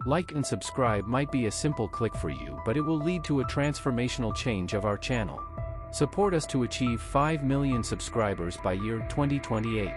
Like and subscribe might be a simple click for you, but it will lead to a transformational change of our channel. Support us to achieve 5 million subscribers by year 2028.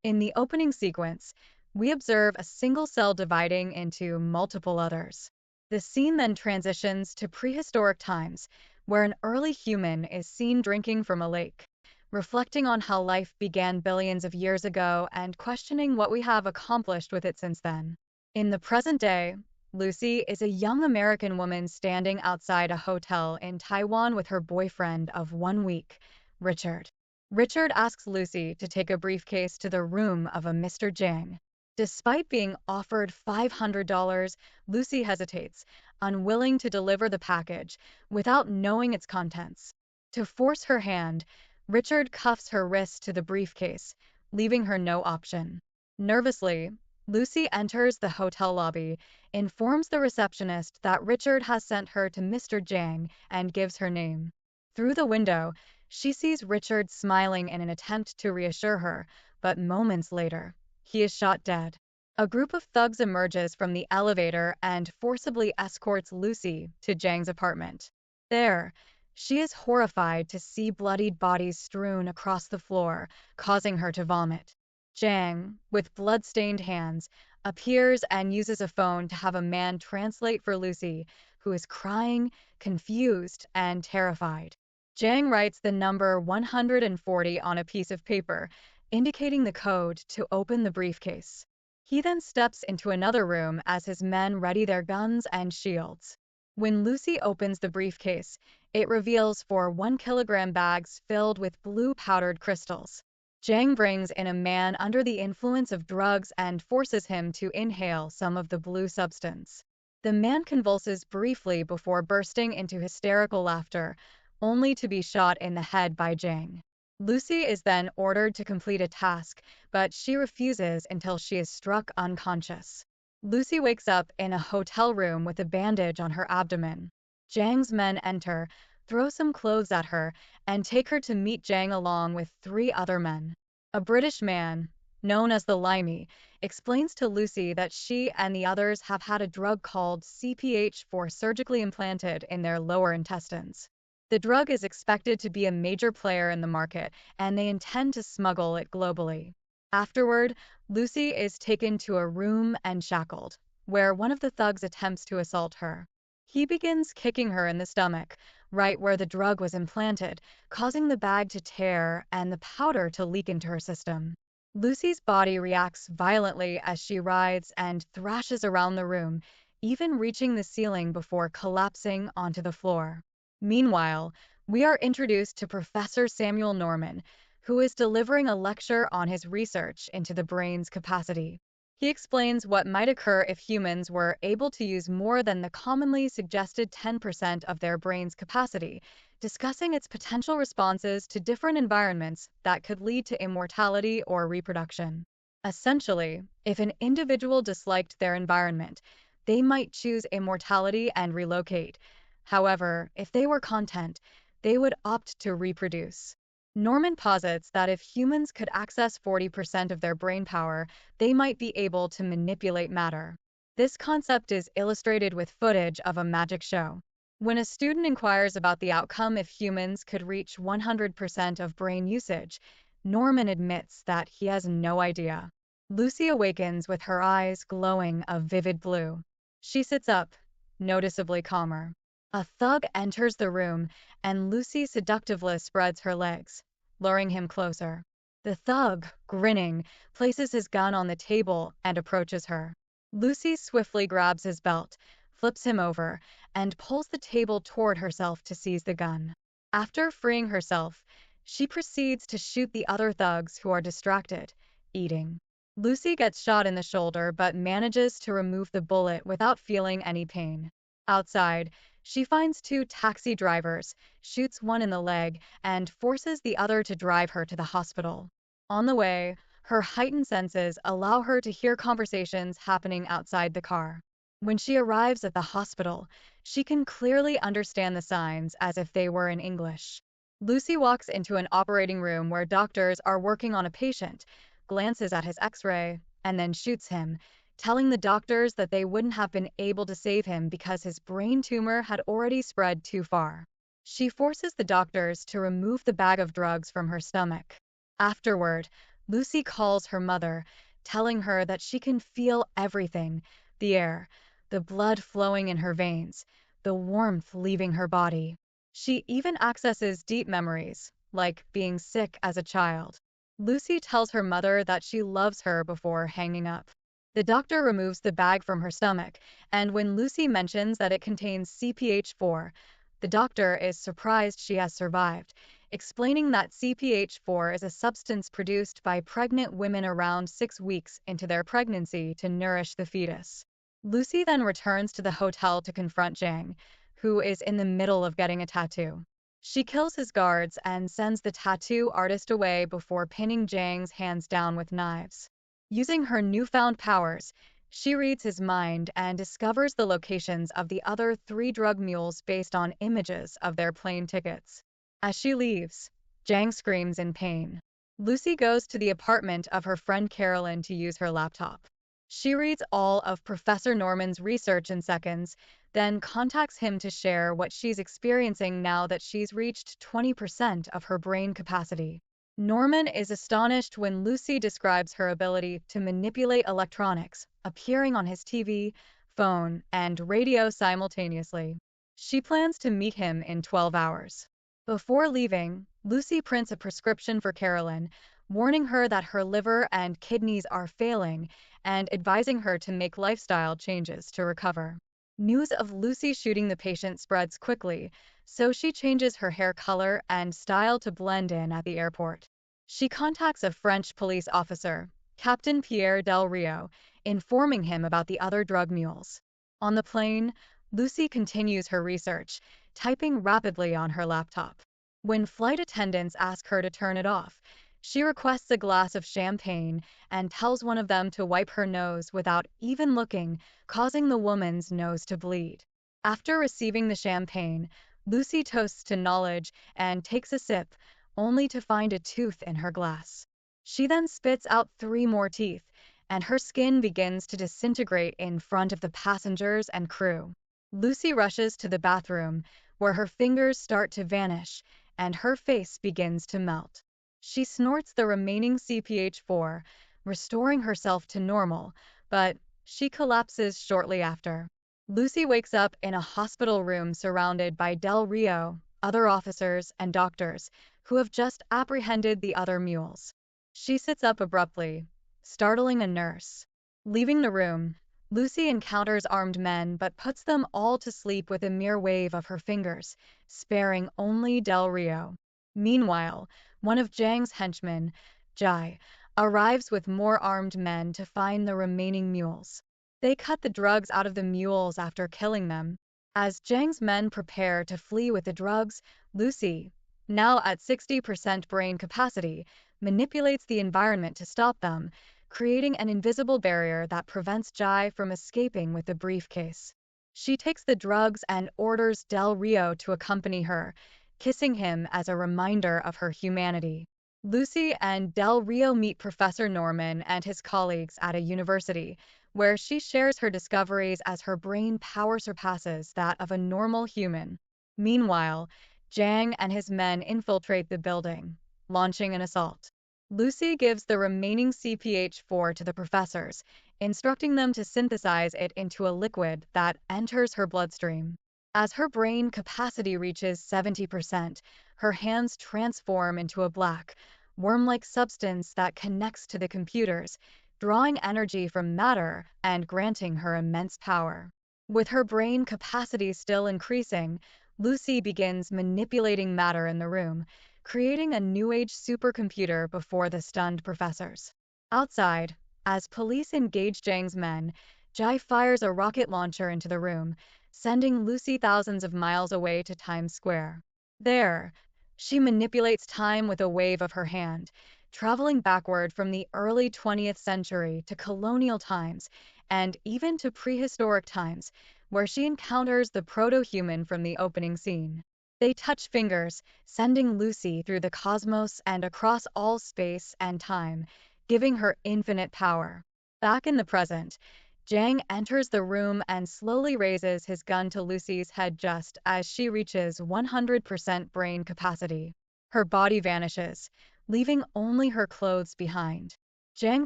In the opening sequence, we observe a single cell dividing into multiple others. The scene then transitions to prehistoric times, where an early human is seen drinking from a lake, reflecting on how life began billions of years ago and questioning what we have accomplished with it since then. In the present day, Lucy is a young American woman standing outside a hotel in Taiwan with her boyfriend of 1 week, Richard. Richard asks Lucy to take a briefcase to the room of a Mr. Jiang. Despite being offered $500, Lucy hesitates, unwilling to deliver the package without knowing its contents. To force her hand, Richard cuffs her wrist to the briefcase, leaving her no option. Nervously, Lucy enters the hotel lobby, informs the receptionist that Richard has sent her to Mr. Jiang, and gives her name. Through the window, she sees Richard smiling in an attempt to reassure her, but moments later, he is shot dead. A group of thugs emerges from the elevator and forcibly escorts Lucy to Jiang's apartment. There, she is horrified to see bloodied bodies strewn across the floor, causing her to vomit. Jiang, with blood-stained hands, appears and uses a phone to have a man translate for Lucy, who is crying, confused, and terrified. Jiang writes the number 140 on a piece of paper, indicating the code to open the briefcase. He then steps into another room as his men ready their guns and shields. When Lucy opens the briefcase, it reveals 4 1-kilogram bags filled with blue powdered crystals. Jiang brings in a man under the influence of drugs and forces him to inhale some of the blue substance. The man convulses briefly before bursting into hysterical laughter, only to be shot in the head by Jiang. Lucy is then ordered to complete a task, but she refuses until she is struck unconscious. Lucy wakes up in a hotel room with a bandage on her abdomen. Jiang's men enter, throw some clothes at her, and take her to meet Jiang along with 3 other men. A British man, known as the Limey, explains to Lucy that she and the others have had a drug called CPH4 surgically implanted in their lower intestines. The drug is expected to be a major player in the market, and they intend to smuggle it globally. Afterward, Lucy is taken to a room and shackled, where one of the thugs attempts to assault her. He begins kicking her in the stomach, right where the drug was implanted, causing the bag to tear and the powder to leak into her system. Lucy's body reacts violently as she writhes and thrashes around the room, even reaching the ceiling before collapsing onto the floor. Meanwhile, we are introduced to Professor Samuel Norman, who is delivering a lecture on his research into the brain's capacity. He explains what might occur if humans were able to use more than the commonly suggested 10% of their brain's capacity, discussing its potential responses to different environments that could lead to immortality or reproduction. Essentially, if an individual disliked their environment, they might choose immortality and relocate. However, if they were content, they would opt to reproduce. Norman posits that if humans could access 40% of their brain power, they might be able to manipulate matter. This concept is illustrated with footage of a magic show. When a student inquires about the outcome if humans could reach 100% of brain usage, Norman admits that he has no idea. Lucy awakens with her eyes glowing a vivid blue. She sits up, noticeably calmer. A thug enters the room, and Lucy seductively spreads her legs, luring him closer. The thug, grinning, places his gun on the table and approaches her. Lucy swiftly grabs his belt, flips him over, and pulls the table toward herself to seize the gun. After freeing herself, she proceeds to shoot the other thugs who are distracted, eating. Lucy gets shot in the shoulder but manages to remove the bullet without feeling any pain. Outside, she finds 2 taxi drivers, shoots one in the leg, and forces the other to drive her to the hospital. On the way, her heightened senses allow her to hear conversations happening outside the car. When she arrives at the hospital, she can clearly understand the signs as if they were in English. Lucy walks into an operating room where doctors are working on a patient, glances at his X-ray, and then shoots him, telling the doctors that they wouldn't have been able to save him because his brain tumor had already spread too far. She forces the doctors to remove the bag of drugs from her stomach. Afterward, Lucy calls her mother, telling her that she can feel everything: the air, the blood flowing in her veins, the warmth leaving her body. She even accesses deep memories, like being sick as a child. Lucy tells her mother that she loves her before hanging up. The doctor removes the bag from her stomach, and when Lucy mentions that it contains CPH4, the doctor is surprised she has survived, explaining that CPH4 is a substance produced by pregnant women around 6 weeks into their pregnancy to nourish the fetus. Lucy then returns to the hotel to confront Jang, who is in the middle of getting a tattoo. She kills his guards and sends the tattoo artist away before pinning Jang's hands down with knives. Using her newfound powers, she reads his mind and discovers the locations of the other 3 drug mules based on images of their plane tickets. As she leaves, Jang screams in pain. Lucy goes to the apartment of her friend Carolyn to use her laptop. She reads all of Professor Norman's research in seconds, then contacts him to share what she's experiencing now that she's reached 20% of her brain capacity. Norman is astonished when Lucy describes her ability to manipulate electronics, appearing on his TV, phone, and radio simultaneously. She plans to meet him in 12 hours. Before leaving, Lucy prints a prescription for Carolyn, warning her that her liver and kidneys are failing and advising her to make lifestyle changes to recover. News of Lucy shooting the patient spreads quickly, so she changes her hair color and style to blend in at the airport. She contacts a French police officer, Captain Pierre Del Rio, informing him about the other drug mules. On the plane, Lucy continues her research, typing rapidly on her laptop. When flight attendants ask her to turn it off, she requests a glass of champagne and tells one of them to wipe her nose without even looking, causing the woman's nose to bleed. After receiving the champagne, Lucy toasts to knowledge and takes a sip, only to find a tooth in her glass. She then spits out 3 more teeth, and her skin begins to disintegrate in front of the passengers and crew. Lucy rushes to the bathroom, where her fingers start to vanish, and her face begins to melt. She snorts the remaining CPH4, restoring herself to normal, but she collapses shortly after. Lucy wakes up in a hospital room surrounded by Del Rio, other officers, and doctors, who have just apprehended the other mules. She sits up abruptly, startling a nurse. Leaving the room, Lucy encounters armed men but puts them all to sleep with a mere wave of her fingers, sparing only Del Rio. Meanwhile, one of Jang's henchmen, Jai, arrives with more armed men to find the remaining mules. They cut the drugs out of the mules after killing them. As Jang's men prepare to flee with the drugs, Lucy, now at 60% brain capacity, manipulates the environment to stop them, creating an invisible barrier that prevents Jai from escaping with the briefcase. She takes the drugs and orders Del Rio to accompany her, kissing him as a reminder of her humanity. Lucy and Del Rio meet Professor Norman and his colleagues at a university, where she shares her discoveries as her brain power surpasses that of a normal human. Meanwhile, Jang and his men infiltrate the building, launching an assault. Lucy gives the remaining CPH4 to the professors, instructing them to synthesize it into a liquid that enters her bloodstream. As her brain capacity reaches 70%, her hands transform into a black, worm-like substance that connects to the computers, drawing energy from matter and granting her immense power. With her brain capacity still increasing, Lucy begins manipulating matter in the room, creating a New Age supercomputer before the stunned professors. Outside, as police engage Jang's men, Jai fires a rocket launcher into the room, sending Lucy thousands of miles away to Times Square. There, she manipulates time with a wave of her hand, traveling backward from the early 20th century to colonial times, and even to prehistoric times, where she encounters the proto-human from the opening scene. They touch fingers, sending Lucy through the cosmos and across all space and time, giving her infinite power. Back in the present, Jang enters the room and slowly raises his gun to Lucy's head just as she reaches 100% brain capacity. Her body vanishes, leaving only her clothes behind. Jang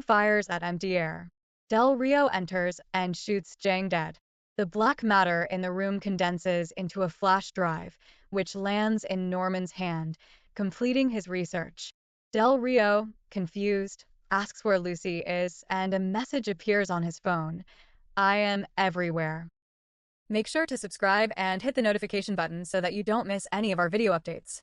fires at empty air. Del Rio enters and shoots Jang dead. The black matter in the room condenses into a flash drive, which lands in Norman's hand, completing his research. Del Rio, confused, asks where Lucy is, and a message appears on his phone. I am everywhere. Make sure to subscribe and hit the notification button so that you don't miss any of our video updates.